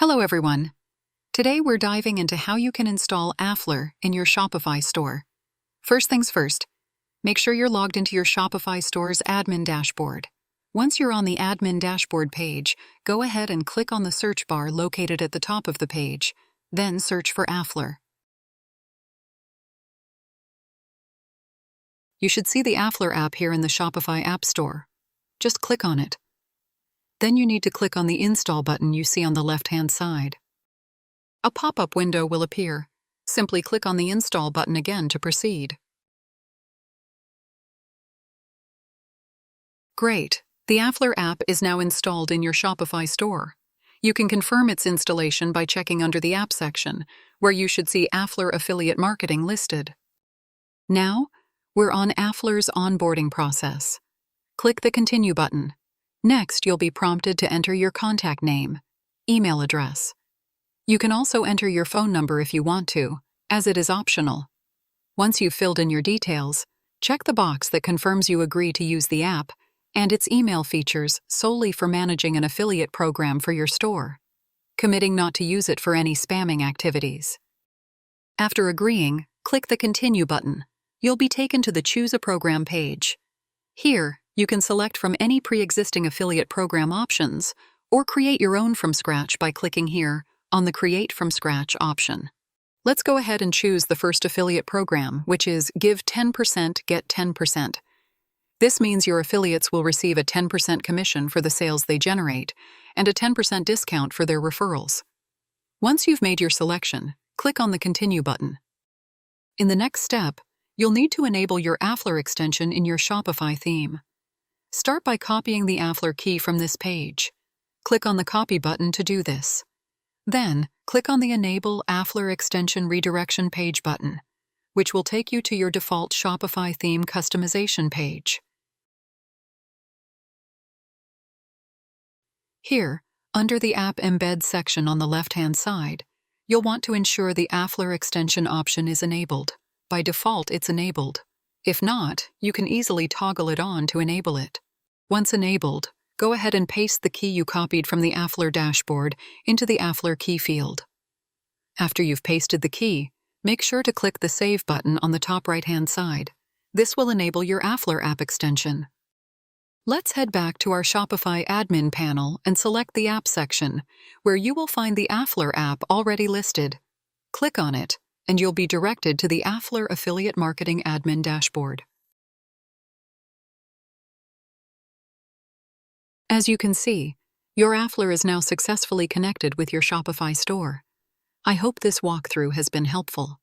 Hello everyone. Today we're diving into how you can install Afflr in your Shopify store. First things first, make sure you're logged into your Shopify store's admin dashboard. Once you're on the admin dashboard page, go ahead and click on the search bar located at the top of the page, then search for Afflr. You should see the Afflr app here in the Shopify App Store. Just click on it. Then you need to click on the Install button you see on the left-hand side. A pop-up window will appear. Simply click on the Install button again to proceed. Great! The Afflr app is now installed in your Shopify store. You can confirm its installation by checking under the App section, where you should see Afflr Affiliate Marketing listed. Now, we're on Afflr's onboarding process. Click the Continue button. Next, you'll be prompted to enter your contact name, email address. You can also enter your phone number if you want to, as it is optional. Once you've filled in your details, check the box that confirms you agree to use the app and its email features solely for managing an affiliate program for your store, committing not to use it for any spamming activities. After agreeing, click the Continue button. You'll be taken to the Choose a Program page. Here, you can select from any pre-existing affiliate program options or create your own from scratch by clicking here on the Create from Scratch option. Let's go ahead and choose the first affiliate program, which is Give 10%, Get 10%. This means your affiliates will receive a 10% commission for the sales they generate and a 10% discount for their referrals. Once you've made your selection, click on the Continue button. In the next step, you'll need to enable your Afflr extension in your Shopify theme. Start by copying the Afflr key from this page. Click on the Copy button to do this. Then, click on the Enable Afflr Extension Redirection Page button, which will take you to your default Shopify theme customization page. Here, under the App Embed section on the left-hand side, you'll want to ensure the Afflr extension option is enabled. By default, it's enabled. If not, you can easily toggle it on to enable it. Once enabled, go ahead and paste the key you copied from the Afflr dashboard into the Afflr key field. After you've pasted the key, make sure to click the Save button on the top right-hand side. This will enable your Afflr app extension. Let's head back to our Shopify admin panel and select the App section, where you will find the Afflr app already listed. Click on it, and you'll be directed to the Afflr Affiliate Marketing Admin dashboard. As you can see, your Afflr is now successfully connected with your Shopify store. I hope this walkthrough has been helpful.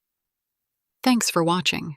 Thanks for watching.